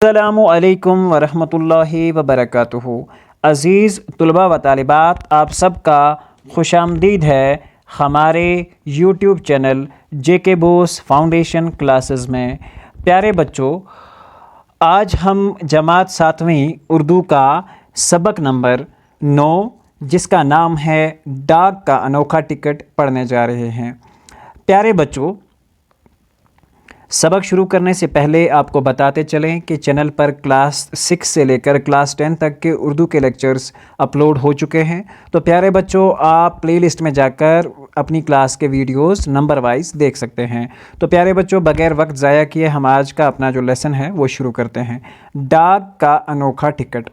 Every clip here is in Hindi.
अस्सलामु अलैकुम वरहमतुल्लाहि वबरकातुहू। अज़ीज़ तुलबा व तालिबात, आप सबका खुशामदीद है हमारे YouTube channel JK Bose foundation classes में। प्यारे बच्चों, आज हम जमात 7वीं उर्दू का सबक नंबर 9 जिसका नाम है डाक का अनोखा टिकट पढ़ने जा रहे हैं। प्यारे बच्चों, सबक शुरू करने से पहले आपको बताते चलें कि चैनल पर क्लास 6 से लेकर क्लास 10 तक के उर्दू के लेक्चर्स अपलोड हो चुके हैं। तो प्यारे बच्चों, आप प्लेलिस्ट में जाकर अपनी क्लास के वीडियोस नंबर वाइज देख सकते हैं। तो प्यारे बच्चों, बगैर वक्त ज़ाया किए हम आज का अपना जो लेसन है वो शुरू करते हैं। डाक का अनोखा टिकट।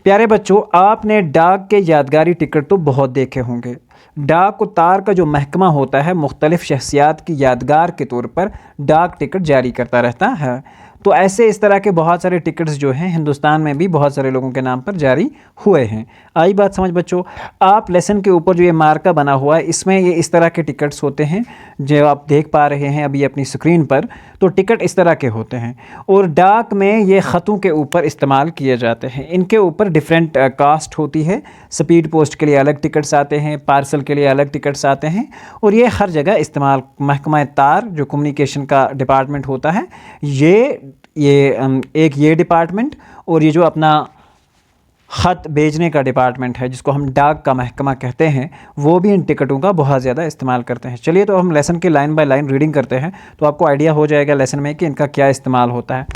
प्यारे बच्चों, आपने डाक के यादगारी टिकट तो बहुत देखे होंगे। डाक तार का जो महकमा होता है मुख्तलिफ़ शख्सियात की यादगार के तौर पर डाक टिकट जारी करता रहता है। तो ऐसे इस तरह के बहुत सारे टिकट्स जो हैं हिंदुस्तान में भी बहुत सारे लोगों के नाम पर जारी हुए हैं। आई बात समझ बच्चों। आप लेसन के ऊपर जो ये मार्का बना हुआ है इसमें ये इस तरह के टिकट्स होते हैं जो आप देख पा रहे हैं अभी अपनी स्क्रीन पर। तो टिकट इस तरह के होते हैं और डाक में ये ख़तों के ऊपर इस्तेमाल किए जाते हैं। इनके ऊपर डिफरेंट कास्ट होती है। स्पीड पोस्ट के लिए अलग टिकट्स आते हैं, पार्सल के लिए अलग टिकट्स आते हैं और ये हर जगह इस्तेमाल महकमा तार जो कम्युनिकेशन का डिपार्टमेंट होता है ये डिपार्टमेंट और ये जो अपना ख़त भेजने का डिपार्टमेंट है जिसको हम डाक का महकमा कहते हैं वो भी इन टिकटों का बहुत ज़्यादा इस्तेमाल करते हैं। चलिए तो हम लेसन की लाइन बाय लाइन रीडिंग करते हैं तो आपको आइडिया हो जाएगा लेसन में कि इनका क्या इस्तेमाल होता है।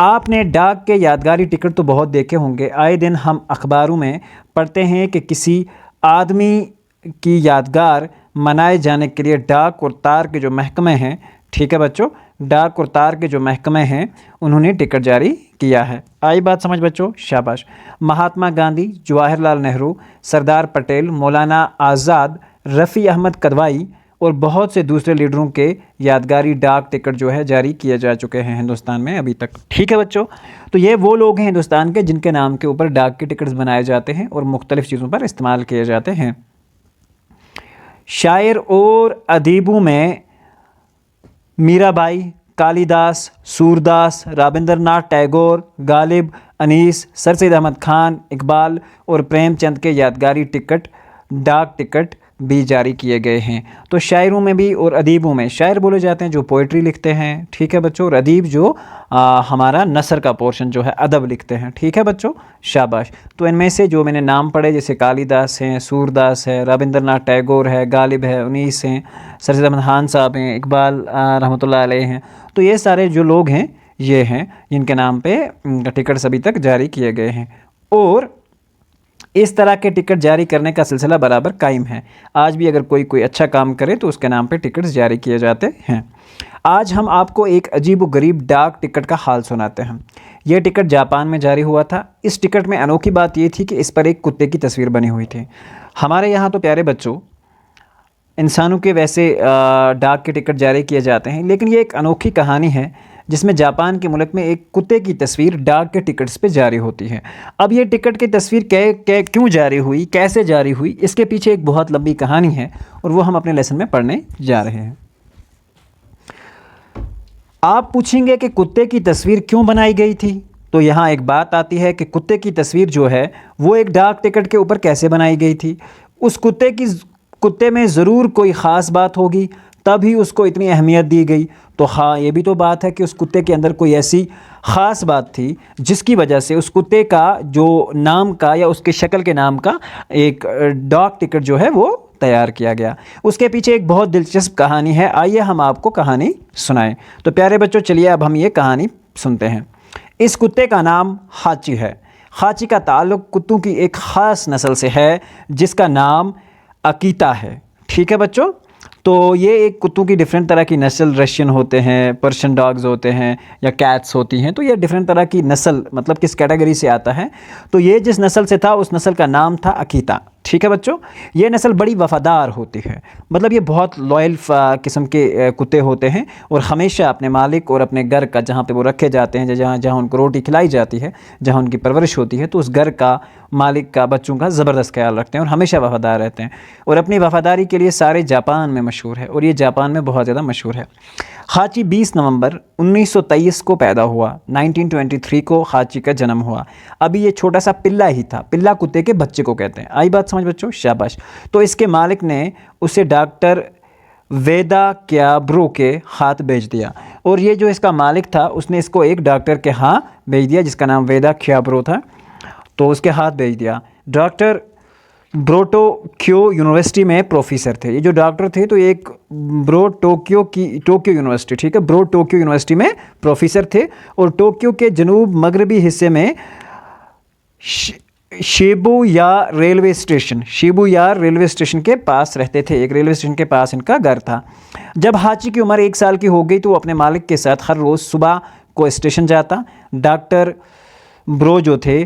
आपने डाक के यादगारी टिकट तो बहुत देखे होंगे। आए दिन हम अखबारों में पढ़ते हैं कि किसी आदमी की यादगार मनाए जाने के लिए डाक और तार के जो महकमे हैं, ठीक है बच्चों, डाक और तार के जो महकमे हैं उन्होंने टिकट जारी किया है। आई बात समझ बच्चों, शाबाश। महात्मा गांधी, जवाहरलाल नेहरू, सरदार पटेल, मौलाना आज़ाद, रफ़ी अहमद कदवाई और बहुत से दूसरे लीडरों के यादगारी डाक टिकट जो है जारी किए जा चुके हैं हिंदुस्तान में अभी तक। ठीक है बच्चों, तो ये वो लोग हैं हिंदुस्तान के जिनके नाम के ऊपर डाक के टिकट्स बनाए जाते हैं और मुख्तलिफ़ चीज़ों पर इस्तेमाल किए जाते हैं। शायर और अदीबों में मीराबाई, कालिदास, सूरदास, रविंद्रनाथ टैगोर, गालिब, अनीस, सर सैयद अहमद खान, इकबाल और प्रेमचंद के यादगारी टिकट डाक टिकट भी जारी किए गए हैं। तो शायरों में भी और अदीबों में, शायर बोले जाते हैं जो पोइट्री लिखते हैं, ठीक है बच्चों, और अदीब जो हमारा नसर का पोर्शन जो है अदब लिखते हैं, ठीक है बच्चों, शाबाश। तो इनमें से जो मैंने नाम पढ़े जैसे कालिदास हैं, सूरदास है, रविंद्रनाथ टैगोर है, गालिब है, उनीस हैं, सर सैयद अहमद खान साहब हैं, इकबाल रहमतुल्लाह अलैह हैं। तो ये सारे जो लोग हैं ये हैं जिनके नाम पे टिकट्स अभी तक जारी किए गए हैं और इस तरह के टिकट जारी करने का सिलसिला बराबर कायम है। आज भी अगर कोई अच्छा काम करे तो उसके नाम पे टिकट्स जारी किए जाते हैं। आज हम आपको एक अजीब व गरीब डाक टिकट का हाल सुनाते हैं। यह टिकट जापान में जारी हुआ था। इस टिकट में अनोखी बात यह थी कि इस पर एक कुत्ते की तस्वीर बनी हुई थी। हमारे यहाँ तो प्यारे बच्चों इंसानों के वैसे डाक के टिकट जारी किए जाते हैं, लेकिन ये एक अनोखी कहानी है जिसमें जापान के मुल्क में एक कुत्ते की तस्वीर डाक के टिकट्स पे जारी होती है। अब ये टिकट की तस्वीर क्यों जारी हुई, कैसे जारी हुई, इसके पीछे एक बहुत लंबी कहानी है और वो हम अपने लेसन में पढ़ने जा रहे हैं। आप पूछेंगे कि कुत्ते की तस्वीर क्यों बनाई गई थी, तो यहाँ एक बात आती है कि कुत्ते की तस्वीर जो है वो एक डाक टिकट के ऊपर कैसे बनाई गई थी। उस कुत्ते में ज़रूर कोई ख़ास बात होगी तभी उसको इतनी अहमियत दी गई। तो हाँ, ये भी तो बात है कि उस कुत्ते के अंदर कोई ऐसी ख़ास बात थी जिसकी वजह से उस कुत्ते का जो नाम का या उसके शक्ल के नाम का एक डाक टिकट जो है वो तैयार किया गया। उसके पीछे एक बहुत दिलचस्प कहानी है। आइए हम आपको कहानी सुनाएं। तो प्यारे बच्चों, चलिए अब हम ये कहानी सुनते हैं। इस कुत्ते का नाम हाची है। हाची का ताल्लुक़ कुत्तों की एक ख़ास नस्ल से है जिसका नाम अकीता है, ठीक है बच्चों। तो ये एक कुत्तों की डिफरेंट तरह की नस्ल, रशियन होते हैं, पर्शियन डॉग्स होते हैं या कैट्स होती हैं। तो ये डिफरेंट तरह की नस्ल मतलब किस कैटेगरी से आता है। तो ये जिस नस्ल से था उस नस्ल का नाम था अकीता, ठीक है बच्चों, ये नस्ल बड़ी वफ़ादार होती है, मतलब ये बहुत लॉयल किस्म के कुत्ते होते हैं और हमेशा अपने मालिक और अपने घर का, जहाँ पे वो रखे जाते हैं, जहाँ जहाँ उनको रोटी खिलाई जाती है, जहाँ उनकी परवरिश होती है, तो उस घर का, मालिक का, बच्चों का ज़बरदस्त ख्याल रखते हैं और हमेशा वफ़ादार रहते हैं और अपनी वफ़ादारी के लिए सारे जापान में मशहूर है और ये जापान में बहुत ज़्यादा मशहूर है। हाची 20 नवंबर 1923 को पैदा हुआ। 1923 को हाची का जन्म हुआ। अभी ये छोटा सा पिल्ला ही था, पिल्ला कुत्ते के बच्चे को कहते हैं। आई बात समझ बच्चों, शाबाश। तो इसके मालिक ने उसे डॉक्टर वेदा क्याब्रो के हाथ भेज दिया और ये जो इसका मालिक था उसने इसको एक डॉक्टर के हाथ भेज दिया जिसका नाम वेदा क्याब्रो था, तो उसके हाथ भेज दिया। डॉक्टर टोक्यो यूनिवर्सिटी में प्रोफेसर थे। ये जो डॉक्टर थे तो एक टोक्यो यूनिवर्सिटी, ठीक है, टोक्यो यूनिवर्सिटी में प्रोफेसर थे और टोक्यो के जनूब मगरबी हिस्से में शिबुया रेलवे स्टेशन के पास रहते थे। एक रेलवे स्टेशन के पास इनका घर था। जब हाची की उम्र 1 साल की हो गई तो वो अपने मालिक के साथ हर रोज़ सुबह को स्टेशन जाता। डॉक्टर ब्रो जो थे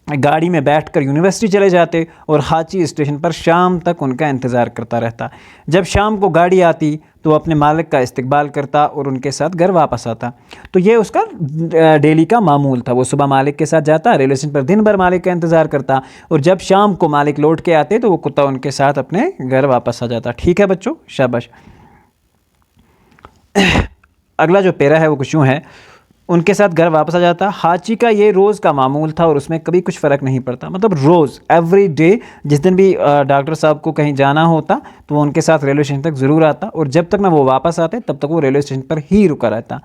गाड़ी में बैठकर यूनिवर्सिटी चले जाते और हाची स्टेशन पर शाम तक उनका इंतज़ार करता रहता। जब शाम को गाड़ी आती तो अपने मालिक का इस्तकबाल करता और उनके साथ घर वापस आता। तो ये उसका डेली का मामूल था। वो सुबह मालिक के साथ जाता, रेलवे स्टेशन पर दिन भर मालिक का इंतज़ार करता और जब शाम को मालिक लौट के आते तो वो कुत्ता उनके साथ अपने घर वापस आ जाता। ठीक है बच्चों, शाबाश। अगला जो पेरा है वो कुछ यूँ है, उनके साथ घर वापस आ जाता। हाची का ये रोज़ का मामूल था और उसमें कभी कुछ फ़र्क नहीं पड़ता, मतलब रोज़ एवरी डे, जिस दिन भी डॉक्टर साहब को कहीं जाना होता तो वो उनके साथ रेलवे स्टेशन तक ज़रूर आता और जब तक ना वो वापस आते तब तक वो रेलवे स्टेशन पर ही रुका रहता।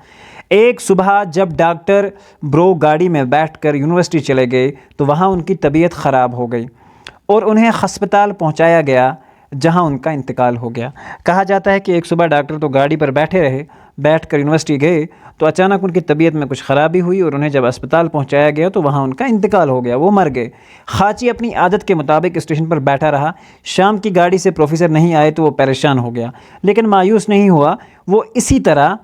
एक सुबह जब डॉक्टर ब्रो गाड़ी में बैठकर यूनिवर्सिटी चले गए तो वहाँ उनकी तबीयत ख़राब हो गई और उन्हें हस्पताल पहुँचाया गया जहाँ उनका इंतकाल हो गया। कहा जाता है कि एक सुबह डॉक्टर तो गाड़ी पर बैठकर यूनिवर्सिटी गए तो अचानक उनकी तबीयत में कुछ ख़राबी हुई और उन्हें जब अस्पताल पहुंचाया गया तो वहां उनका इंतकाल हो गया, वो मर गए। हाची अपनी आदत के मुताबिक स्टेशन पर बैठा रहा। शाम की गाड़ी से प्रोफेसर नहीं आए तो वो परेशान हो गया, लेकिन मायूस नहीं हुआ। वो इसी तरह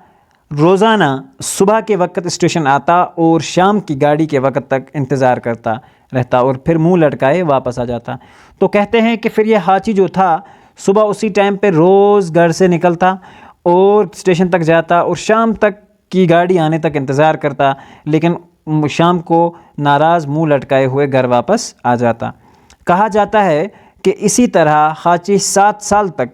रोज़ाना सुबह के वक्त स्टेशन आता और शाम की गाड़ी के वक्त तक इंतज़ार करता रहता और फिर मुंह लटकाए वापस आ जाता। तो कहते हैं कि फिर ये हाची जो था सुबह उसी टाइम पे रोज़ घर से निकलता और स्टेशन तक जाता और शाम तक की गाड़ी आने तक इंतज़ार करता, लेकिन शाम को नाराज़ मुंह लटकाए हुए घर वापस आ जाता। कहा जाता है कि इसी तरह हाची 7 साल तक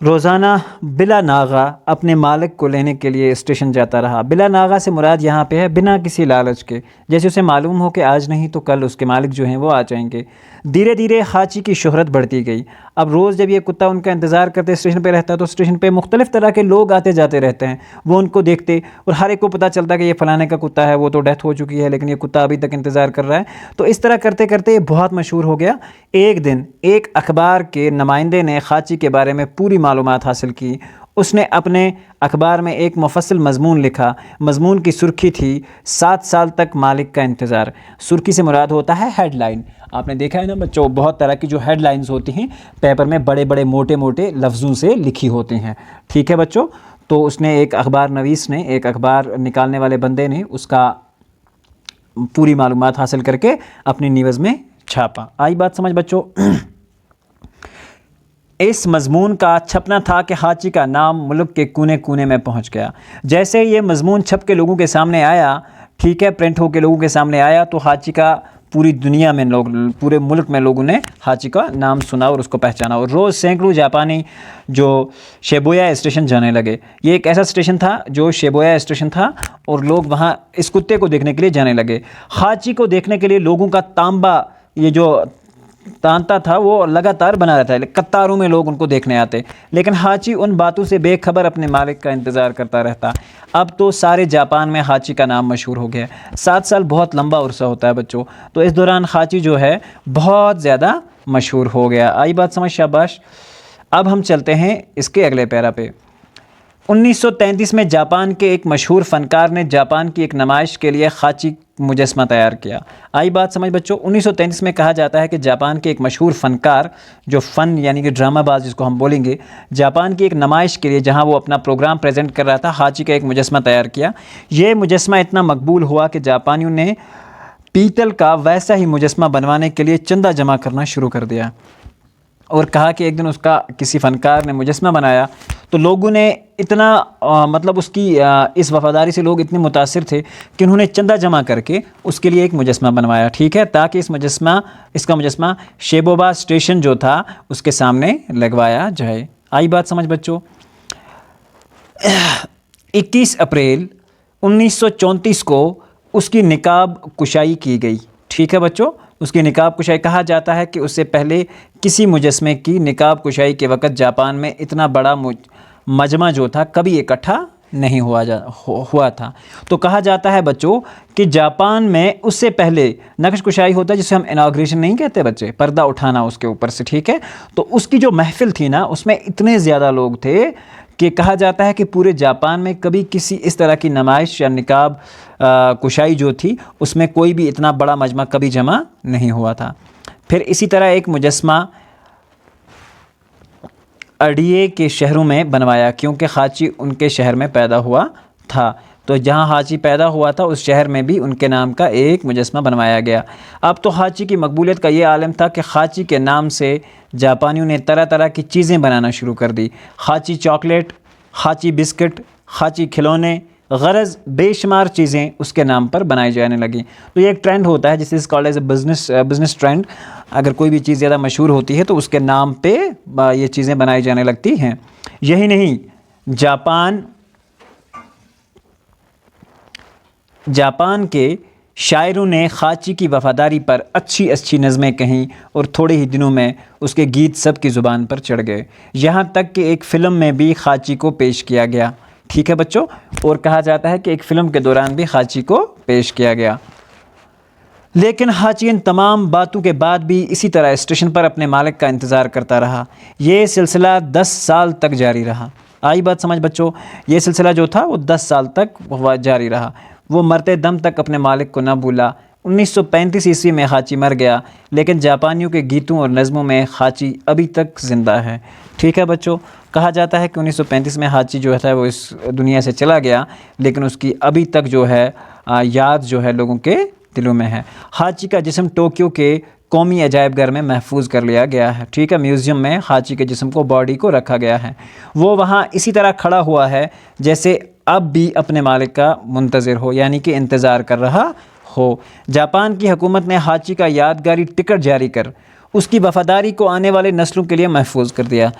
रोज़ाना बिला नागा अपने मालिक को लेने के लिए स्टेशन जाता रहा। बिला नागा से मुराद यहाँ पे है बिना किसी लालच के, जैसे उसे मालूम हो कि आज नहीं तो कल उसके मालिक जो हैं वो आ जाएंगे। धीरे धीरे हाची की शोहरत बढ़ती गई। अब रोज़ जब ये कुत्ता उनका इंतज़ार करते स्टेशन पे रहता तो स्टेशन पे मुख्तलिफ़ तरह के लोग आते जाते रहते हैं, वो उनको देखते और हर एक को पता चलता कि ये फ़लाने का कुत्ता है, वो तो डेथ हो चुकी है लेकिन ये कुत्ता अभी तक इंतज़ार कर रहा है। तो इस तरह करते करते ये बहुत मशहूर हो गया। एक दिन एक अखबार के नुमाइंदे ने हाची के बारे में पूरी मालूमात हासिल की। उसने अपने अखबार में एक मुफस्सल मज़मून लिखा। मज़मून की सुर्खी थी 7 साल तक मालिक का इंतज़ार। सुर्खी से मुराद होता है हेडलाइन। आपने देखा है ना बच्चों, बहुत तरह की जो हेडलाइंस होती हैं पेपर में बड़े बड़े मोटे मोटे लफ्ज़ों से लिखी होती हैं। ठीक है बच्चों, तो उसने एक अखबार नवीस ने, एक अखबार निकालने वाले बंदे ने उसका पूरी मालूमात हासिल करके अपनी न्यूज़ में छापा। आई बात समझ बच्चों। इस मज़मून का छपना था कि हाची का नाम मुल्क के कोने कोने में पहुंच गया। जैसे ये मज़मून छप के लोगों के सामने आया, ठीक है, प्रिंट हो के लोगों के सामने आया, तो हाची का पूरी दुनिया में लोग, पूरे मुल्क में लोगों ने हाची का नाम सुना और उसको पहचाना और रोज़ सैकड़ों जापानी जो शिबुया स्टेशन जाने लगे। ये एक ऐसा स्टेशन था जो शिबुया स्टेशन था और लोग वहाँ इस कुत्ते को देखने के लिए जाने लगे। हाची को देखने के लिए लोगों का तांबा, ये जो तांता था, वो लगातार बना रहता है, कतारों में लोग उनको देखने आते, लेकिन हाची उन बातों से बेखबर अपने मालिक का इंतज़ार करता रहता। अब तो सारे जापान में हाची का नाम मशहूर हो गया। 7 साल बहुत लंबा उर्सा होता है बच्चों, तो इस दौरान हाची जो है बहुत ज़्यादा मशहूर हो गया। आई बात समझ, शाबाश। अब हम चलते हैं इसके अगले पैरा पे। 1933 में जापान के एक मशहूर फ़नकार ने जापान की एक नुमाइश के लिए हाची मुजस्मा तैयार किया। आई बात समझ बच्चों। 1933 में कहा जाता है कि जापान के एक मशहूर फ़नकार, जो फ़न यानी कि ड्रामाबाज जिसको हम बोलेंगे, जापान की एक नुमाइश के लिए जहां वो अपना प्रोग्राम प्रेजेंट कर रहा था, हाची का एक मुजस्मा तैयार किया। ये मुजस्मा इतना मकबूल हुआ कि जापानियों ने पीतल का वैसा ही मुजस्मा बनवाने के लिए चंदा जमा करना शुरू कर दिया और कहा कि एक दिन उसका किसी फ़नकार ने मुजस्मा बनाया तो लोगों ने इतना मतलब उसकी इस वफ़ादारी से लोग इतने मुतासिर थे कि उन्होंने चंदा जमा करके उसके लिए एक मुजस्मा बनवाया, ठीक है, ताकि इसका मुजस्मा शेबोबा स्टेशन जो था उसके सामने लगवाया जाए। आई बात समझ बच्चों। 21 अप्रैल 1934 को उसकी निकाब कुशाई की गई, ठीक है बच्चों। उसकी निकाब कुशाई कहा जाता है कि उससे पहले किसी मुजस्मे की निकाब कुशाई के वक़्त जापान में इतना बड़ा मजमा जो था कभी इकट्ठा नहीं हुआ था। तो कहा जाता है बच्चों कि जापान में उससे पहले नक्श कुशाई होता है जिसे हम इनाग्रेशन नहीं कहते बच्चे, पर्दा उठाना उसके ऊपर से, ठीक है। तो उसकी जो महफिल थी ना उसमें इतने ज़्यादा लोग थे कि कहा जाता है कि पूरे जापान में कभी किसी इस तरह की नुमाइश या निकाब कुशाई जो थी उसमें कोई भी इतना बड़ा मजमा कभी जमा नहीं हुआ था। फिर इसी तरह एक मुजस्मा अड़िए के शहरों में बनवाया, क्योंकि हाची उनके शहर में पैदा हुआ था। तो जहाँ हाची पैदा हुआ था उस शहर में भी उनके नाम का एक मुजस्मा बनवाया गया। अब तो हाची की मकबूलियत का ये आलम था कि हाची के नाम से जापानियों ने तरह तरह की चीज़ें बनाना शुरू कर दी। हाची चॉकलेट, हाची बिस्किट, हाची खिलौने, गरज बेशुमार चीज़ें उसके नाम पर बनाई जाने लगी। तो ये एक ट्रेंड होता है जिसे इस कॉल्ड एज बिज़नेस ट्रेंड। अगर कोई भी चीज़ ज़्यादा मशहूर होती है तो उसके नाम पे ये चीज़ें बनाई जाने लगती हैं। यही नहीं, जापान के शायरों ने खाची की वफ़ादारी पर अच्छी अच्छी नज़में कहीं और थोड़े ही दिनों में उसके गीत सब की ज़ुबान पर चढ़ गए। यहाँ तक कि एक फ़िल्म में भी खाची को पेश किया गया, ठीक है बच्चों। और कहा जाता है कि एक फ़िल्म के दौरान भी हाची को पेश किया गया। लेकिन हाची इन तमाम बातों के बाद भी इसी तरह स्टेशन पर अपने मालिक का इंतज़ार करता रहा। ये सिलसिला 10 साल तक जारी रहा। आई बात समझ बच्चों, ये सिलसिला जो था वो 10 साल तक जारी रहा। वो मरते दम तक अपने मालिक को न भूला। 1935 ईस्वी में हाची मर गया, लेकिन जापानियों के गीतों और नज़मों में हाची अभी तक ज़िंदा है, ठीक है बच्चों। कहा जाता है कि 1935 में हाची जो है वो इस दुनिया से चला गया, लेकिन उसकी अभी तक जो है याद जो है लोगों के दिलों में है। हाची का जिस्म टोक्यो के कौमी अजायब घर में महफूज कर लिया गया है, ठीक है। म्यूज़ियम में हाची के जिस्म को, बॉडी को रखा गया है। वो वहाँ इसी तरह खड़ा हुआ है जैसे अब भी अपने मालिक का मुंतज़िर हो, यानी कि इंतज़ार कर रहा हो। जापान की हुकूमत ने हाची का यादगारी टिकट जारी कर उसकी वफ़ादारी को आने वाले नस्लों के लिए महफूज कर दिया।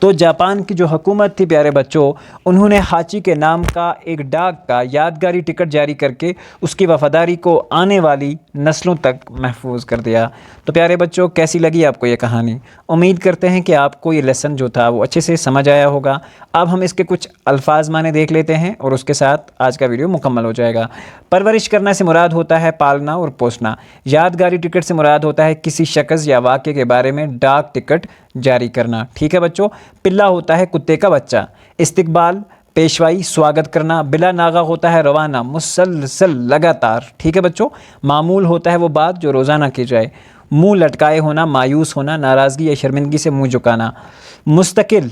तो जापान की जो हुकूमत थी प्यारे बच्चों, उन्होंने हाची के नाम का एक डाक का यादगारी टिकट जारी करके उसकी वफ़ादारी को आने वाली नस्लों तक महफूज कर दिया। तो प्यारे बच्चों, कैसी लगी आपको ये कहानी? उम्मीद करते हैं कि आपको ये लेसन जो था वो अच्छे से समझ आया होगा। अब हम इसके कुछ अल्फाज माने देख लेते हैं और उसके साथ आज का वीडियो मुकम्मल हो जाएगा। परवरिश करना से मुराद होता है पालना और पोसना। यादगारी टिकट से मुराद होता है किसी शख्स या वाक़े के बारे में डाक टिकट जारी करना, ठीक है बच्चों। पिल्ला होता है कुत्ते का बच्चा। इस्तिकबाल, पेशवाई, स्वागत करना। बिला नागा होता है रवाना, मुसलसल, लगातार, ठीक है बच्चों। मामूल होता है वो बात जो रोज़ाना की जाए। मुंह लटकाए होना, मायूस होना, नाराज़गी या शर्मिंदगी से मुंह झुकाना। मुस्तकिल,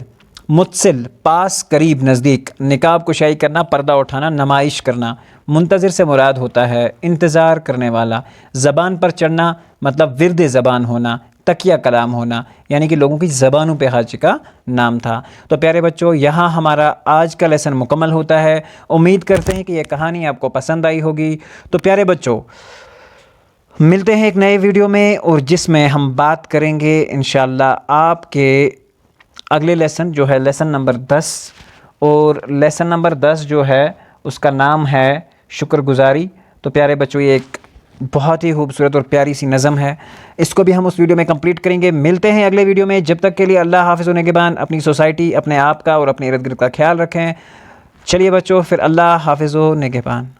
मुत्सिल, पास, करीब, नज़दीक। निकाब कुशाई करना, पर्दा उठाना, नुमाइश करना। मुंतज़िर से मुराद होता है इंतज़ार करने वाला। ज़बान पर चढ़ना मतलब विर्द ज़बान होना, तकिया कलाम होना, यानी कि लोगों की ज़बानों पे हाची का नाम था। तो प्यारे बच्चों, यहाँ हमारा आज का लेसन मुकम्मल होता है। उम्मीद करते हैं कि यह कहानी आपको पसंद आई होगी। तो प्यारे बच्चों, मिलते हैं एक नए वीडियो में और जिसमें हम बात करेंगे इंशाअल्लाह आपके अगले लेसन जो है लेसन नंबर 10। और लेसन नंबर 10 जो है उसका नाम है शुक्रगुजारी। तो प्यारे बच्चों, ये एक बहुत ही खूबसूरत और प्यारी सी नज़म है। इसको भी हम उस वीडियो में कंप्लीट करेंगे। मिलते हैं अगले वीडियो में। जब तक के लिए अल्लाह हाफ़िज़ होने के बाद अपनी सोसाइटी, अपने आप का और अपने इर्द गिर्द का ख्याल रखें। चलिए बच्चों, फिर अल्लाह हाफ़िज़ होने के बाद।